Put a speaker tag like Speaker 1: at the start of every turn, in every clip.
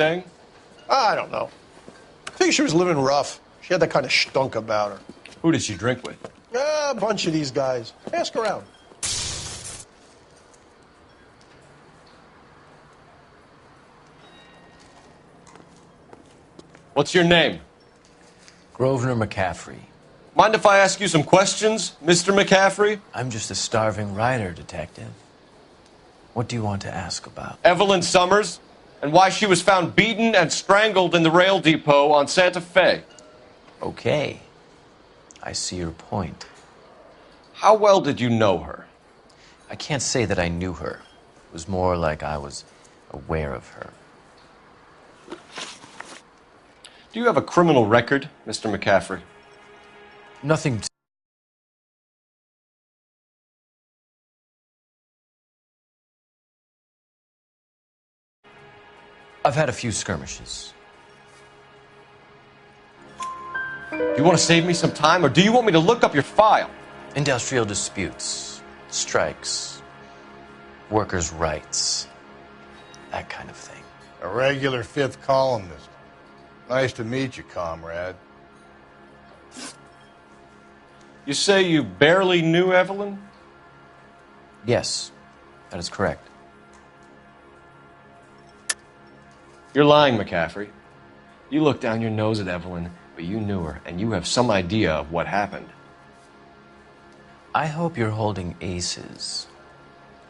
Speaker 1: staying?
Speaker 2: I don't know. I think she was living rough. She had that kind of stunk about her.
Speaker 1: Who did she drink with?
Speaker 2: A bunch of these guys. Ask around.
Speaker 1: What's your name?
Speaker 3: Grosvenor McCaffrey.
Speaker 1: Mind if I ask you some questions, Mr. McCaffrey?
Speaker 3: I'm just a starving writer, Detective. What do you want to ask about?
Speaker 1: Evelyn Summers, and why she was found beaten and strangled in the rail depot on Santa Fe.
Speaker 3: Okay. I see your point.
Speaker 1: How well did you know her?
Speaker 3: I can't say that I knew her. It was more like I was aware of her.
Speaker 1: Do you have a criminal record, Mr. McCaffrey?
Speaker 3: Nothing. I've had a few skirmishes.
Speaker 1: Do you want to save me some time, or do you want me to look up your file?
Speaker 3: Industrial disputes, strikes, workers' rights, that kind of thing.
Speaker 4: A regular fifth columnist. Nice to meet you, comrade.
Speaker 1: You say you barely knew Evelyn?
Speaker 3: Yes, that is correct.
Speaker 1: You're lying, McCaffrey. You looked down your nose at Evelyn, but you knew her, and you have some idea of what happened.
Speaker 3: I hope you're holding aces.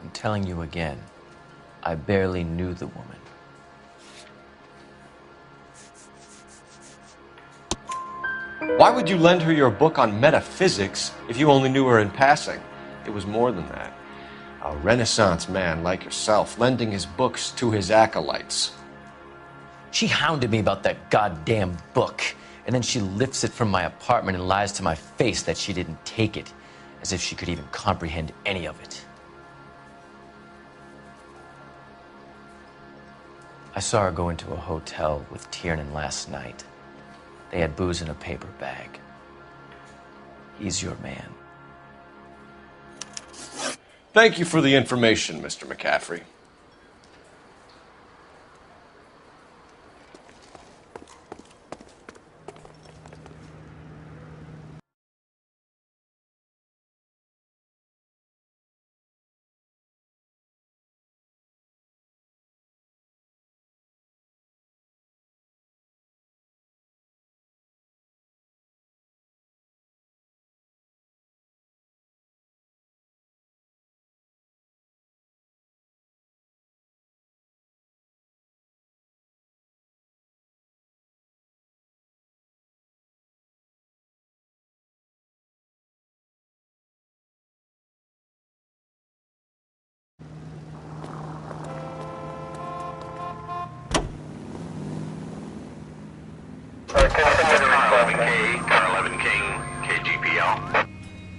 Speaker 3: I'm telling you again, I barely knew the woman.
Speaker 1: Why would you lend her your book on metaphysics if you only knew her in passing? It was more than that. A Renaissance man like yourself lending his books to his acolytes.
Speaker 3: She hounded me about that goddamn book, and then she lifts it from my apartment and lies to my face that she didn't take it, as if she could even comprehend any of it. I saw her go into a hotel with Tiernan last night. They had booze in a paper bag. He's your man.
Speaker 1: Thank you for the information, Mr. McCaffrey.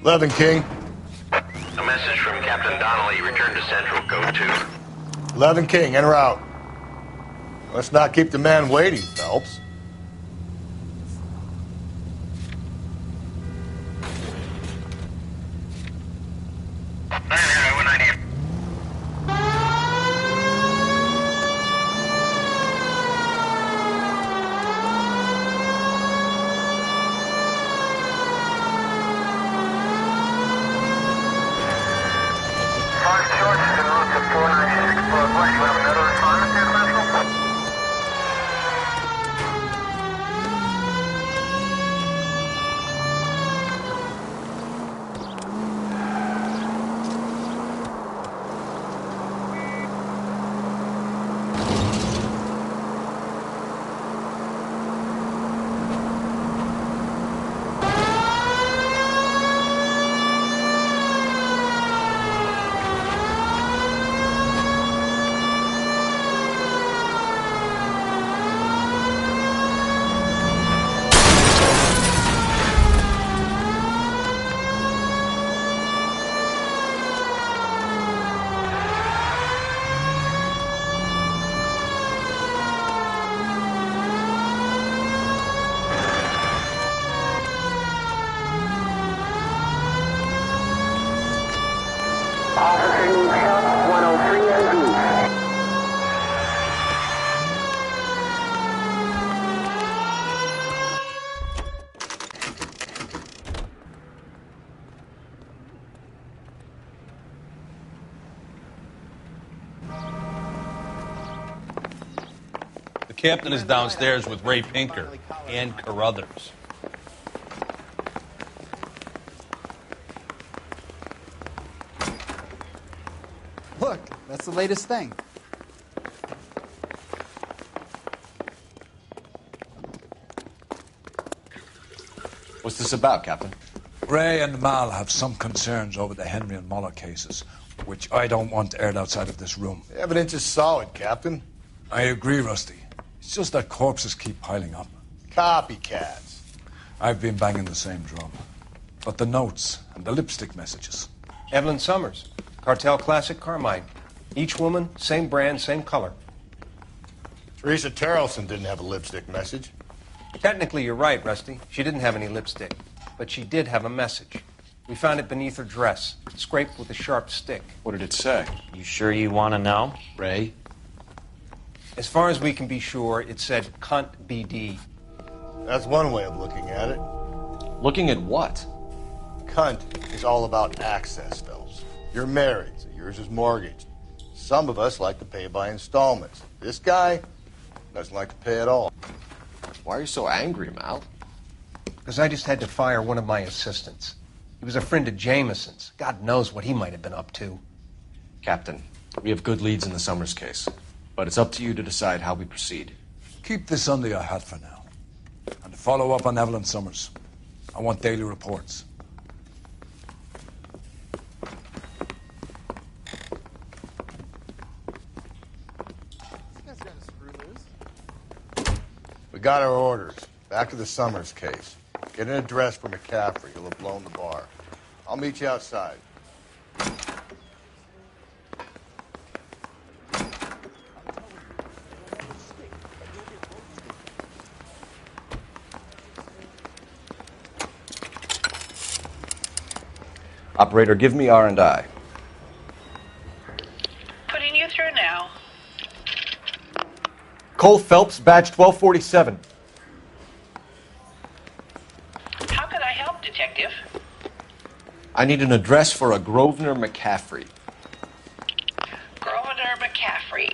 Speaker 4: Levin King.
Speaker 5: A message from Captain Donnelly. Return to Central. Code 2.
Speaker 4: Levin King, en route. Let's not keep the man waiting, Phelps.
Speaker 6: The captain is downstairs with Ray Pinker and Carruthers.
Speaker 7: Look, that's the latest thing.
Speaker 1: What's this about, Captain?
Speaker 8: Ray and Mal have some concerns over the Henry and Muller cases, which I don't want aired outside of this room.
Speaker 4: The evidence is solid, Captain.
Speaker 8: I agree, Rusty. It's just that corpses keep piling up.
Speaker 4: Copycats.
Speaker 8: I've been banging the same drum. But the notes and the lipstick messages.
Speaker 9: Evelyn Summers, Cartel Classic Carmine. Each woman, same brand, same color.
Speaker 4: Teresa Terrelson didn't have a lipstick message.
Speaker 9: Technically, you're right, Rusty. She didn't have any lipstick. But she did have a message. We found it beneath her dress, scraped with a sharp stick.
Speaker 1: What did it say?
Speaker 3: You sure you want to know?
Speaker 1: Ray?
Speaker 9: As far as we can be sure, it said cunt BD.
Speaker 4: That's one way of looking at it.
Speaker 1: Looking at what?
Speaker 4: Cunt is all about access, Phelps. You're married, so yours is mortgaged. Some of us like to pay by installments. This guy doesn't like to pay at all.
Speaker 1: Why are you so angry, Mal?
Speaker 9: Because I just had to fire one of my assistants. He was a friend of Jameson's. God knows what he might have been up to.
Speaker 1: Captain, we have good leads in the Summers case, but it's up to you to decide how we proceed.
Speaker 8: Keep this under your hat for now. And follow up on Evelyn Summers. I want daily reports.
Speaker 4: We got our orders. Back to the Summers case. Get an address for McCaffrey. He'll have blown the bar. I'll meet you outside.
Speaker 1: Operator, give me R&I.
Speaker 10: Putting you through now.
Speaker 1: Cole Phelps, badge 1247.
Speaker 10: How could I help, Detective?
Speaker 1: I need an address for a Grosvenor McCaffrey.
Speaker 10: Grosvenor McCaffrey.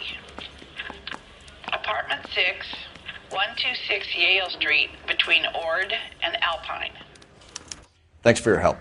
Speaker 10: Apartment 6, 126 Yale Street, between Ord and Alpine.
Speaker 1: Thanks for your help.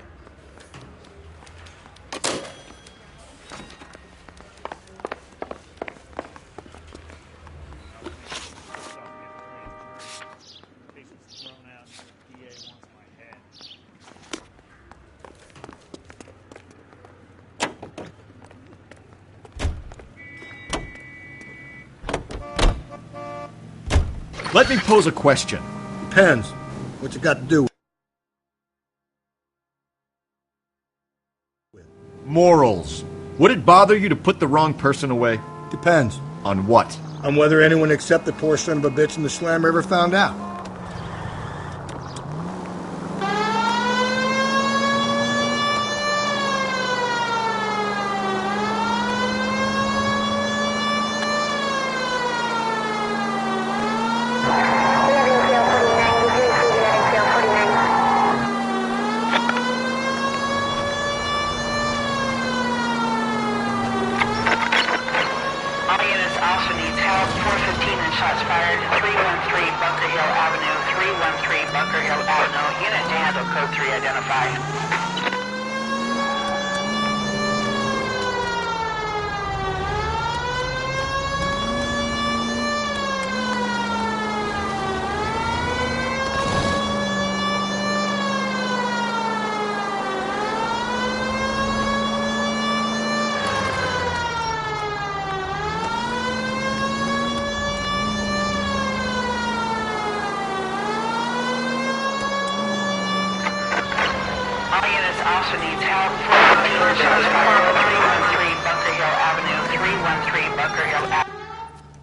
Speaker 11: Let me pose a question.
Speaker 2: Depends. What you got to do?
Speaker 11: Morals. Would it bother you to put the wrong person away?
Speaker 2: Depends.
Speaker 11: On what?
Speaker 2: On whether anyone except the poor son of a bitch in the slammer ever found out.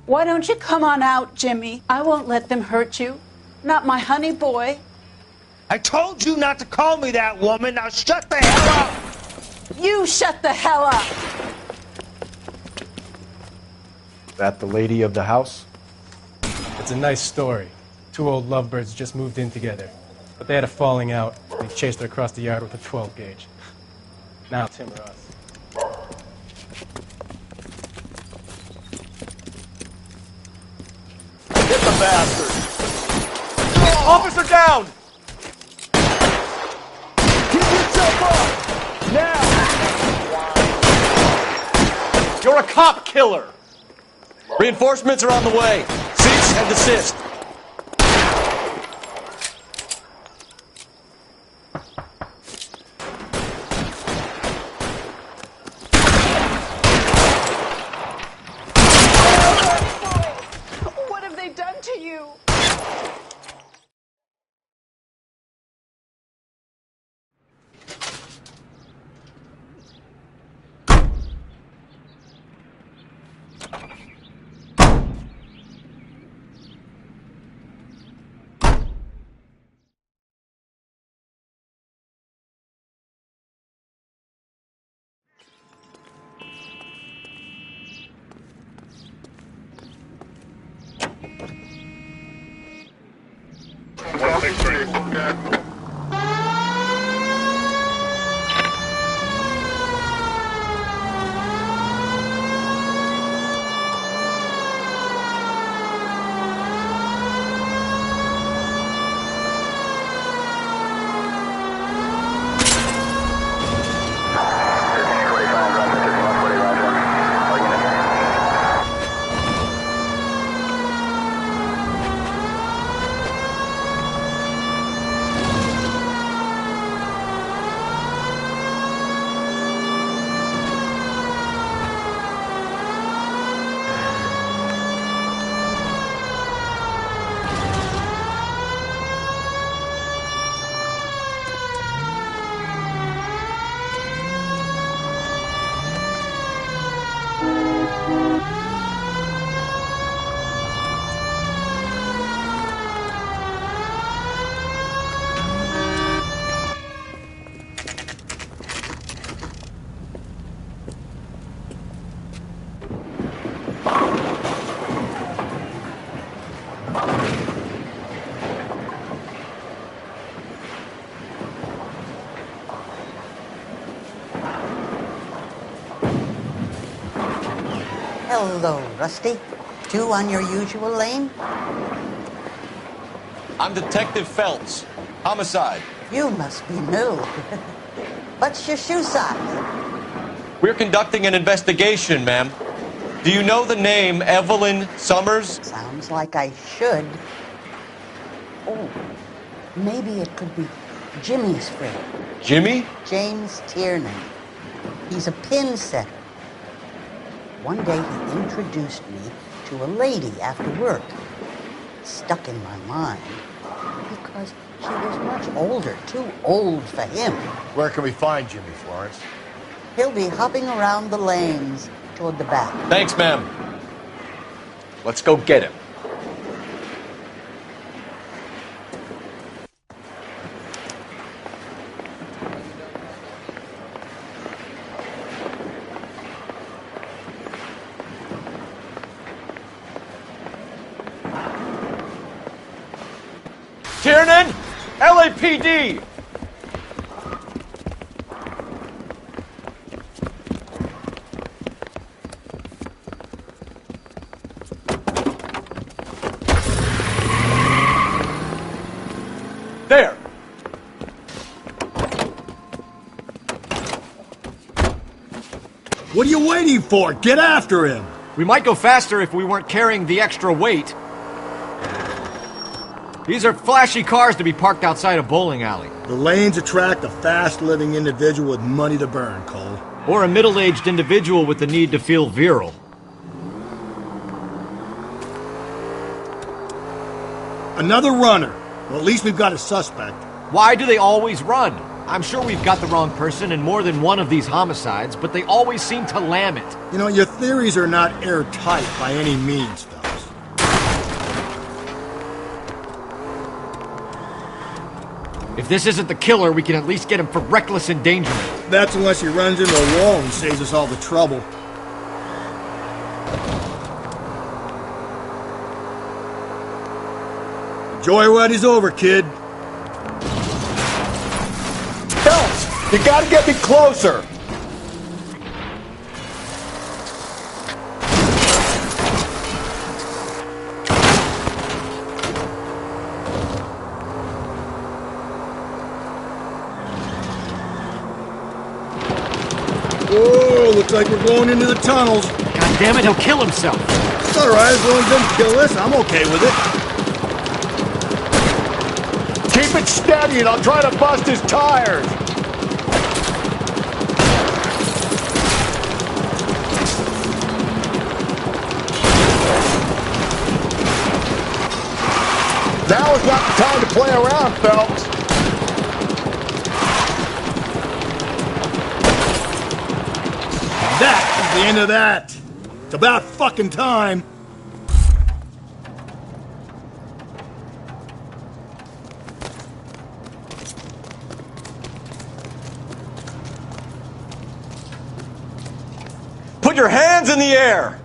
Speaker 12: Why don't you come on out, Jimmy? I won't let them hurt you. Not my honey boy.
Speaker 13: I told you not to call me that, woman. Now shut the hell up!
Speaker 12: You shut the hell up!
Speaker 11: That the lady of the house?
Speaker 14: It's a nice story. Two old lovebirds just moved in together. But they had a falling out, and he chased her across the yard with a 12 gauge. Now it's him or us.
Speaker 4: bastard!
Speaker 11: Officer down!
Speaker 13: Keep yourself up! Now!
Speaker 11: You're a cop killer!
Speaker 1: Reinforcements are on the way. Cease and desist.
Speaker 12: What have they done to you?
Speaker 15: Hello, Rusty. Two on your usual lane?
Speaker 1: I'm Detective Phelps. Homicide.
Speaker 15: You must be new. What's your shoe size?
Speaker 1: We're conducting an investigation, ma'am. Do you know the name Evelyn Summers?
Speaker 15: Sounds like I should. Oh, maybe it could be Jimmy's friend.
Speaker 1: Jimmy?
Speaker 15: James Tiernan. He's a pin setter. One day he introduced me to a lady after work. It stuck in my mind because she was much older, too old for him.
Speaker 4: Where can we find Jimmy, Florence?
Speaker 15: He'll be hopping around the lanes toward the back.
Speaker 1: Thanks, ma'am. Let's go get him.
Speaker 11: Tiernan! LAPD! There!
Speaker 16: What are you waiting for? Get after him!
Speaker 11: We might go faster if we weren't carrying the extra weight. These are flashy cars to be parked outside a bowling alley.
Speaker 16: The lanes attract a fast-living individual with money to burn, Cole.
Speaker 11: Or a middle-aged individual with the need to feel virile.
Speaker 16: Another runner. Well, at least we've got a suspect.
Speaker 11: Why do they always run? I'm sure we've got the wrong person in more than one of these homicides, but they always seem to lam it.
Speaker 16: You know, your theories are not airtight by any means, fellas.
Speaker 11: If this isn't the killer, we can at least get him for reckless endangerment.
Speaker 16: That's unless he runs into a wall and saves us all the trouble. Joyride's over, kid.
Speaker 2: Phelps, you gotta get me closer.
Speaker 16: like we're going into the tunnels.
Speaker 11: God damn it, he'll kill himself.
Speaker 16: It's all right, as long as he doesn't kill us. I'm okay with it.
Speaker 13: Keep it steady and I'll try to bust his tires. Now is not the time to play around, Phelps.
Speaker 16: That is the end of that. It's about fucking time.
Speaker 1: Put your hands in the air!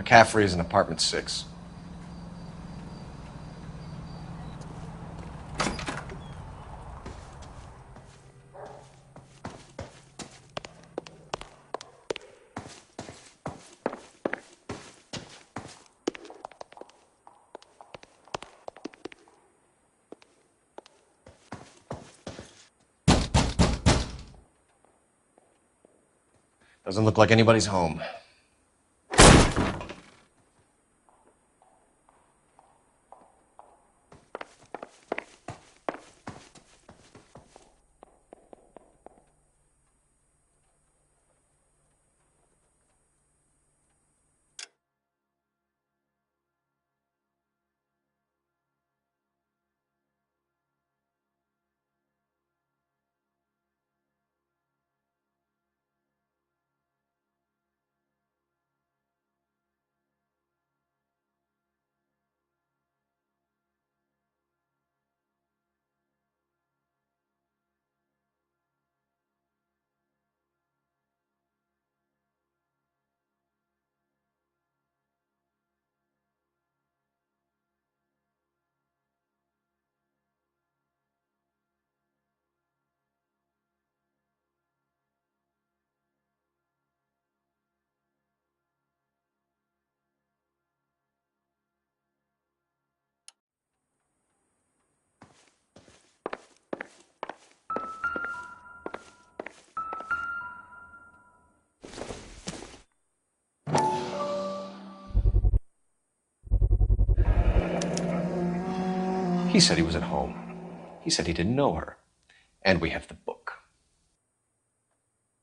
Speaker 1: McCaffrey is in apartment 6. Doesn't look like anybody's home. He said he was at home. He said he didn't know her. And we have the book.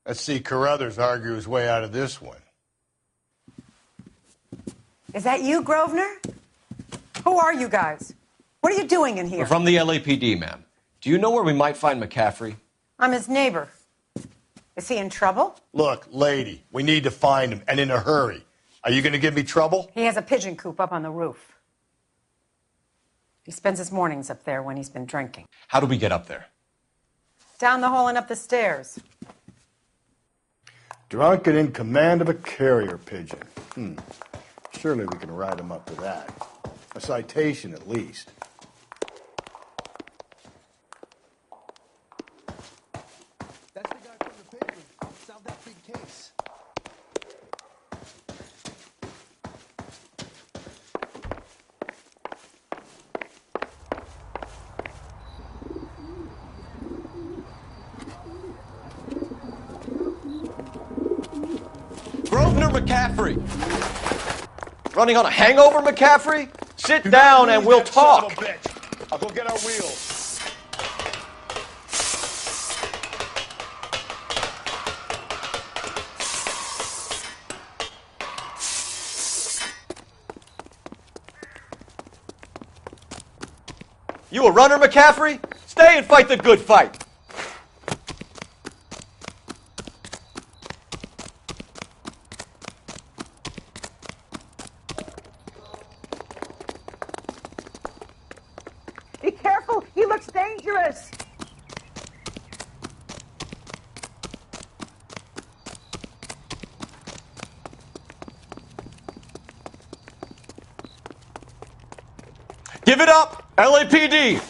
Speaker 4: Let's see Carruthers argue his way out of this one.
Speaker 17: Is that you, Grosvenor? Who are you guys? What are you doing in here?
Speaker 1: We're from the LAPD, ma'am. Do you know where we might find McCaffrey?
Speaker 17: I'm his neighbor. Is he in trouble?
Speaker 4: Look, lady, we need to find him, and in a hurry. Are you going to give me trouble?
Speaker 17: He has a pigeon coop up on the roof. He spends his mornings up there when he's been drinking.
Speaker 1: How do we get up there?
Speaker 17: Down the hall and up the stairs.
Speaker 4: Drunk and in command of a carrier pigeon. Surely we can write him up to that. A citation, at least.
Speaker 2: That's the guy from the paper. Solved that big case.
Speaker 1: Grosvenor McCaffrey! Running on a hangover, McCaffrey? Sit down and we'll talk.
Speaker 4: Son of a bitch. I'll go get our wheels.
Speaker 1: You a runner, McCaffrey? Stay and fight the good fight.
Speaker 17: Be careful! He looks dangerous!
Speaker 1: Give it up, LAPD!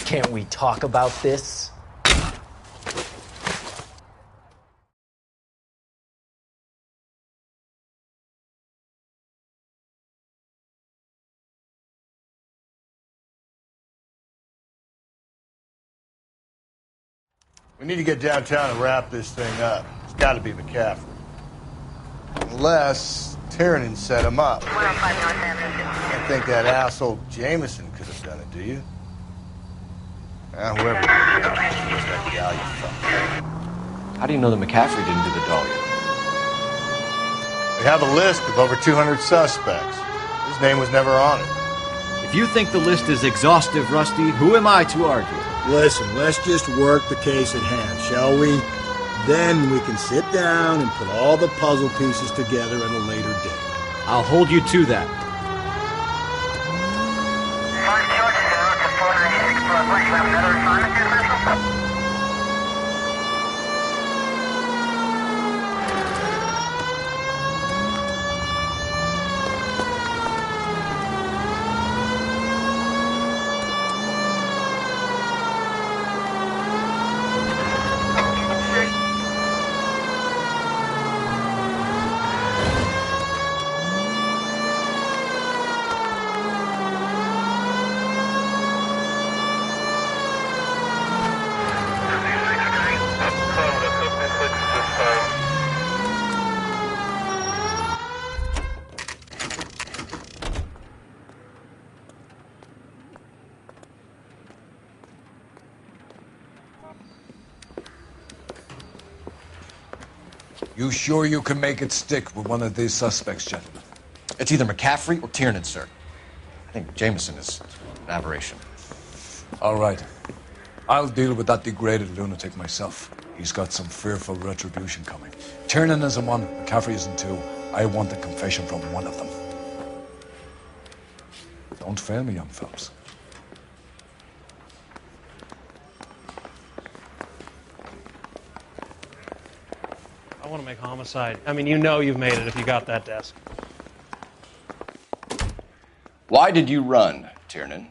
Speaker 3: Can't we talk about this?
Speaker 4: We need to get downtown and wrap this thing up. It's got to be McCaffrey. Unless Tiernan set him up. I think that asshole Jameson could have done it, do you? Whoever did it, was that gal you fucked.
Speaker 1: How do you know that McCaffrey didn't do the dog?
Speaker 4: We have a list of over 200 suspects. His name was never on it.
Speaker 11: If you think the list is exhaustive, Rusty, who am I to argue?
Speaker 16: Listen, let's just work the case at hand, shall we? Then we can sit down and put all the puzzle pieces together at a later date.
Speaker 11: I'll hold you to that.
Speaker 8: You sure you can make it stick with one of these suspects, gentlemen?
Speaker 1: It's either McCaffrey or Tiernan, sir. I think Jameson is an aberration.
Speaker 8: All right. I'll deal with that degraded lunatic myself. He's got some fearful retribution coming. Tiernan isn't one, McCaffrey isn't two. I want a confession from one of them. Don't fail me, young fellas.
Speaker 18: I want to make homicide. I mean, you know you've made it if you got that desk.
Speaker 1: Why did you run, Tiernan?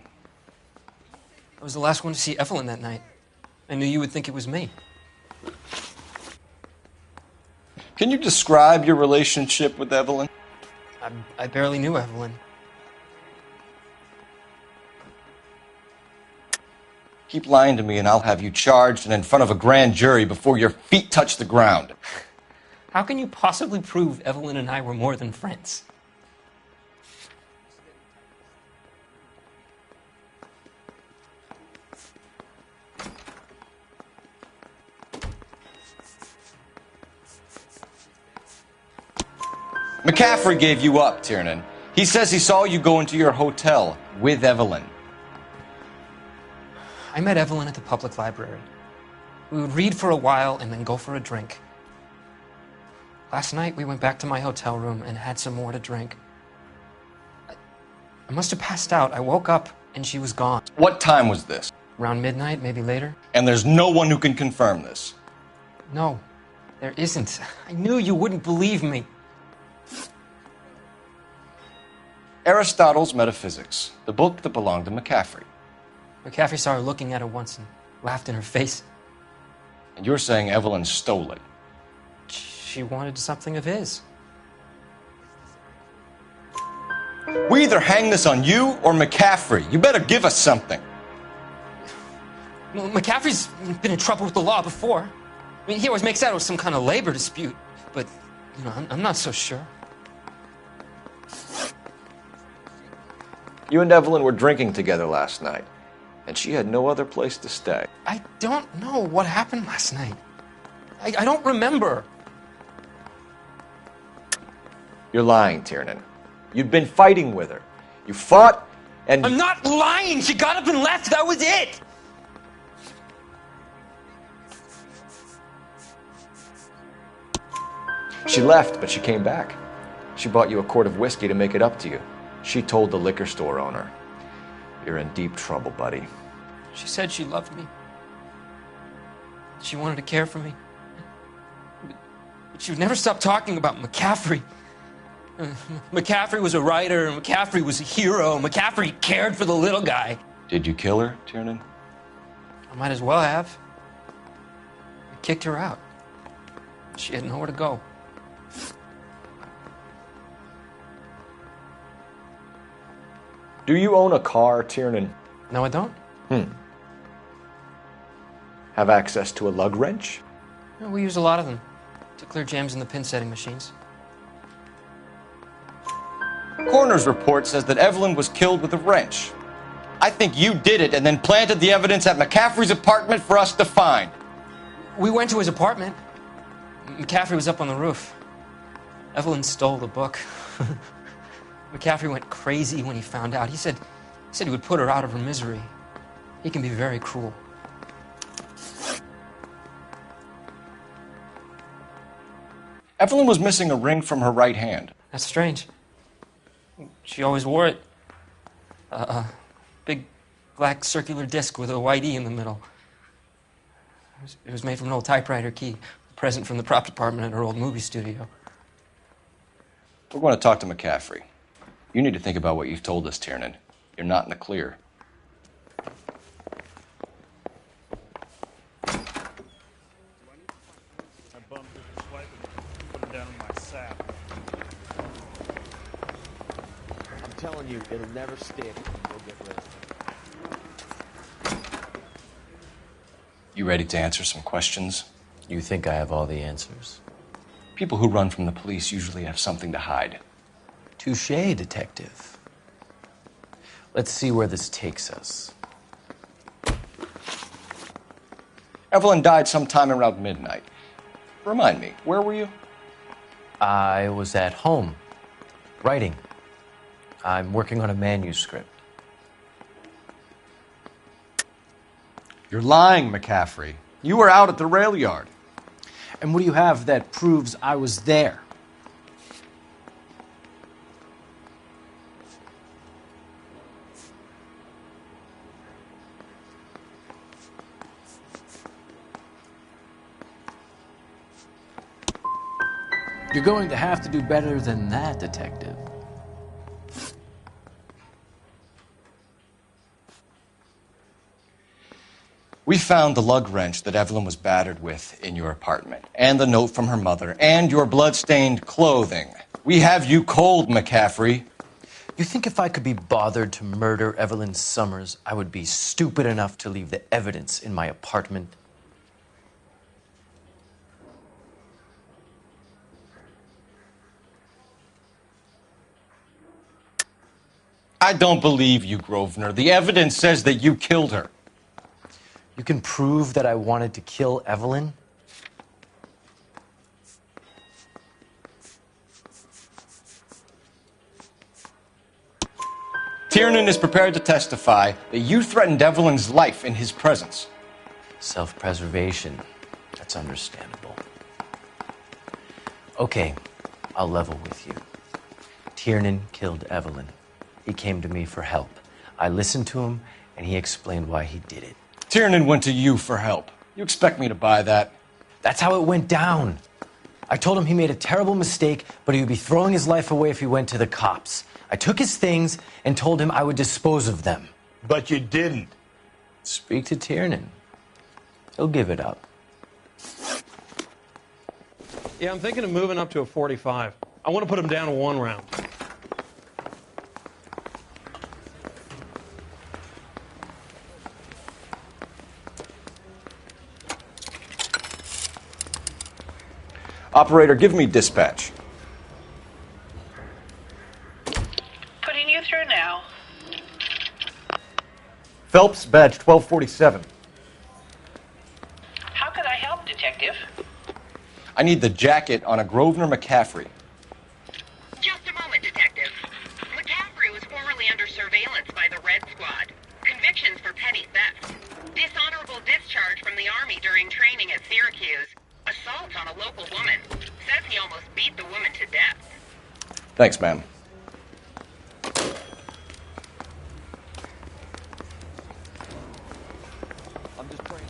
Speaker 19: I was the last one to see Evelyn that night. I knew you would think it was me.
Speaker 1: Can you describe your relationship with Evelyn?
Speaker 19: I barely knew Evelyn.
Speaker 1: Keep lying to me and I'll have you charged and in front of a grand jury before your feet touch the ground.
Speaker 19: How can you possibly prove Evelyn and I were more than friends?
Speaker 1: McCaffrey gave you up, Tiernan. He says he saw you go into your hotel with Evelyn.
Speaker 19: I met Evelyn at the public library. We would read for a while and then go for a drink. Last night, we went back to my hotel room and had some more to drink. I must have passed out. I woke up and she was gone.
Speaker 1: What time was this?
Speaker 19: Around midnight, maybe later.
Speaker 1: And there's no one who can confirm this?
Speaker 19: No, there isn't. I knew you wouldn't believe me.
Speaker 1: Aristotle's Metaphysics, the book that belonged to McCaffrey.
Speaker 19: McCaffrey saw her looking at it once and laughed in her face.
Speaker 1: And you're saying Evelyn stole it?
Speaker 19: She wanted something of his.
Speaker 1: We either hang this on you or McCaffrey. You better give us something.
Speaker 19: Well, McCaffrey's been in trouble with the law before. I mean, he always makes out it was some kind of labor dispute, but, you know, I'm not so sure.
Speaker 1: You and Evelyn were drinking together last night, and she had no other place to stay.
Speaker 19: I don't know what happened last night. I don't remember.
Speaker 1: You're lying, Tiernan. You'd been fighting with her. You fought, and...
Speaker 19: I'm not lying! She got up and left! That was it!
Speaker 1: She left, but she came back. She bought you a quart of whiskey to make it up to you. She told the liquor store owner. You're in deep trouble, buddy.
Speaker 19: She said she loved me. She wanted to care for me. But she would never stop talking about McCaffrey. McCaffrey was a writer, and McCaffrey was a hero. McCaffrey cared for the little guy.
Speaker 1: Did you kill her, Tiernan?
Speaker 19: I might as well have. I kicked her out. She had nowhere to go.
Speaker 1: Do you own a car, Tiernan?
Speaker 19: No, I don't.
Speaker 1: Have access to a lug wrench?
Speaker 19: No, we use a lot of them to clear jams in the pin setting machines.
Speaker 1: Coroner's report says that Evelyn was killed with a wrench. I think you did it and then planted the evidence at McCaffrey's apartment for us to find.
Speaker 19: We went to his apartment. McCaffrey was up on the roof. Evelyn stole the book. McCaffrey went crazy when he found out. He said he would put her out of her misery. He can be very cruel.
Speaker 1: Evelyn was missing a ring from her right hand.
Speaker 19: That's strange. She always wore it. A big black circular disc with a white E in the middle. It was made from an old typewriter key, a present from the prop department at her old movie studio.
Speaker 1: We're going to talk to McCaffrey. You need to think about what you've told us, Tiernan. You're not in the clear.
Speaker 20: I bumped his wife and put him down in my sack.
Speaker 11: I'm telling you, it'll never stick. You'll get rid of it.
Speaker 1: You ready to answer some questions?
Speaker 3: You think I have all the answers?
Speaker 1: People who run from the police usually have something to hide.
Speaker 3: Touché, detective. Let's see where this takes us.
Speaker 1: Evelyn died sometime around midnight. Remind me, where were you?
Speaker 3: I was at home, writing. I'm working on a manuscript.
Speaker 11: You're lying, McCaffrey. You were out at the rail yard.
Speaker 7: And what do you have that proves I was there? You're going to have to do better than that, Detective.
Speaker 1: We found the lug wrench that Evelyn was battered with in your apartment, and the note from her mother, and your blood-stained clothing. We have you cold, McCaffrey.
Speaker 3: You think if I could be bothered to murder Evelyn Summers, I would be stupid enough to leave the evidence in my apartment?
Speaker 1: I don't believe you, Grosvenor. The evidence says that you killed her.
Speaker 3: You can prove that I wanted to kill Evelyn?
Speaker 1: Tiernan is prepared to testify that you threatened Evelyn's life in his presence.
Speaker 3: Self-preservation. That's understandable. Okay, I'll level with you. Tiernan killed Evelyn. He came to me for help. I listened to him, and he explained why he did it.
Speaker 1: Tiernan went to you for help. You expect me to buy that?
Speaker 3: That's how it went down. I told him he made a terrible mistake, but he would be throwing his life away if he went to the cops. I took his things and told him I would dispose of them.
Speaker 13: But you didn't.
Speaker 3: Speak to Tiernan. He'll give it up.
Speaker 18: Yeah, I'm thinking of moving up to a 45. I want to put him down to 1 round.
Speaker 1: Operator, give me dispatch.
Speaker 10: Putting you through now.
Speaker 11: Phelps, badge 1247.
Speaker 10: How could I help, Detective?
Speaker 1: I need the jacket on a Grosvenor McCaffrey.
Speaker 21: Just a moment, Detective. McCaffrey was formerly under surveillance by the Red Squad. Convictions for petty theft. Dishonorable discharge from the Army during training at Syracuse. Assault on a local woman. Says he almost beat the woman to death.
Speaker 1: Thanks, ma'am.
Speaker 11: I'm just praying.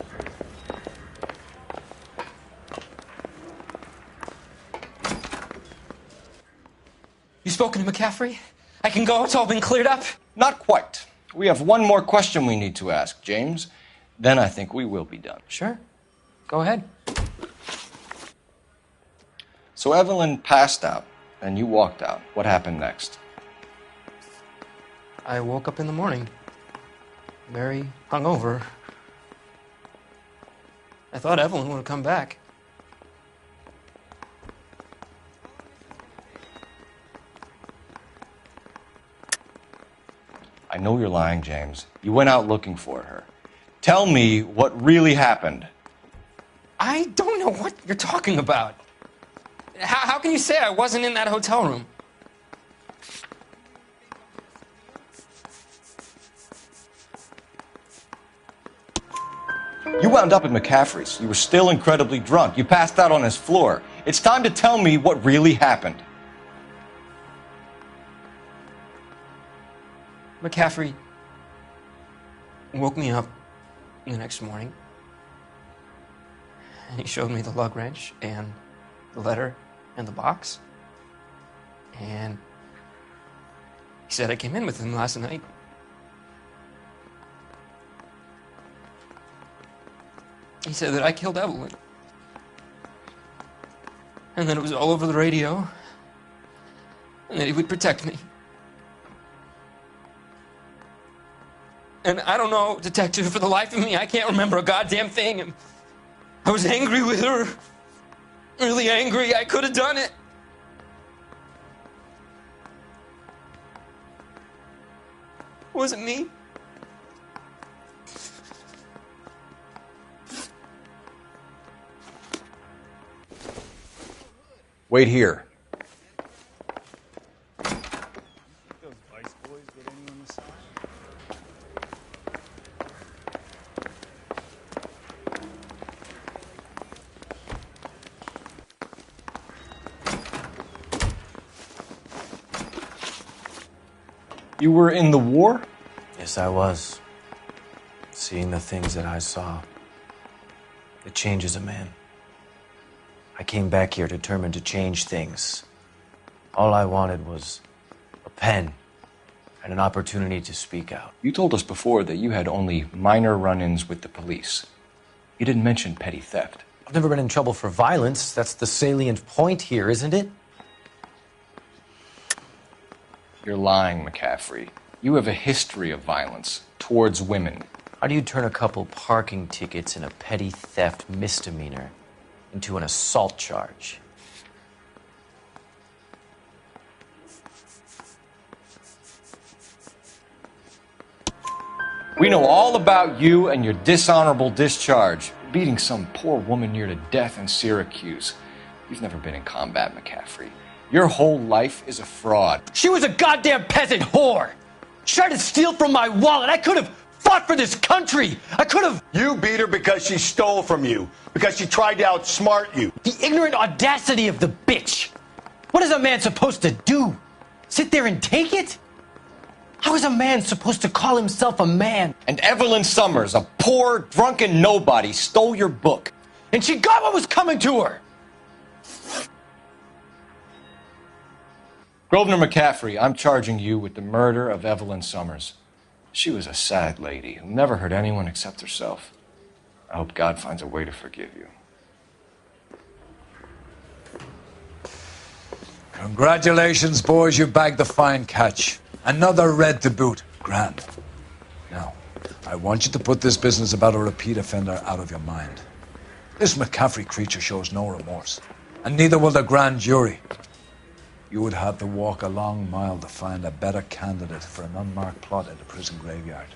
Speaker 19: You spoken to McCaffrey? I can go? It's all been cleared up?
Speaker 1: Not quite. We have one more question we need to ask, James. Then I think we will be done.
Speaker 19: Sure. Go ahead.
Speaker 1: So Evelyn passed out, and you walked out. What happened next?
Speaker 19: I woke up in the morning, very hungover. I thought Evelyn would have come back.
Speaker 1: I know you're lying, James. You went out looking for her. Tell me what really happened.
Speaker 19: I don't know what you're talking about. How can you say I wasn't in that hotel room?
Speaker 1: You wound up at McCaffrey's. You were still incredibly drunk. You passed out on his floor. It's time to tell me what really happened.
Speaker 19: McCaffrey woke me up the next morning, and he showed me the lug wrench and the letter and the box, and he said I came in with him last night. He said that I killed Evelyn, and that it was all over the radio, and that he would protect me. And I don't know, Detective, for the life of me, I can't remember a goddamn thing. And I was angry with her. Really angry. I could have done it. Was it me?
Speaker 1: Wait here. You were in the war?
Speaker 3: Yes, I was. Seeing the things that I saw. It changes a man. I came back here determined to change things. All I wanted was a pen and an opportunity to speak out.
Speaker 1: You told us before that you had only minor run-ins with the police. You didn't mention petty theft.
Speaker 3: I've never been in trouble for violence. That's the salient point here, isn't it?
Speaker 1: You're lying, McCaffrey. You have a history of violence towards women.
Speaker 3: How do you turn a couple parking tickets and a petty theft misdemeanor into an assault charge?
Speaker 1: We know all about you and your dishonorable discharge. Beating some poor woman near to death in Syracuse. You've never been in combat, McCaffrey. Your whole life is a fraud.
Speaker 3: She was a goddamn peasant whore! She tried to steal from my wallet. I could have fought for this country. I could have...
Speaker 13: You beat her because she stole from you. Because she tried to outsmart you.
Speaker 3: The ignorant audacity of the bitch. What is a man supposed to do? Sit there and take it? How is a man supposed to call himself a man?
Speaker 1: And Evelyn Summers, a poor, drunken nobody, stole your book.
Speaker 3: And she got what was coming to her.
Speaker 1: Grosvenor McCaffrey, I'm charging you with the murder of Evelyn Summers. She was a sad lady who never hurt anyone except herself. I hope God finds a way to forgive you.
Speaker 8: Congratulations, boys. You bagged the fine catch. Another red to boot. Grand. Now, I want you to put this business about a repeat offender out of your mind. This McCaffrey creature shows no remorse, and neither will the grand jury. You would have to walk a long mile to find a better candidate for an unmarked plot in the prison graveyard.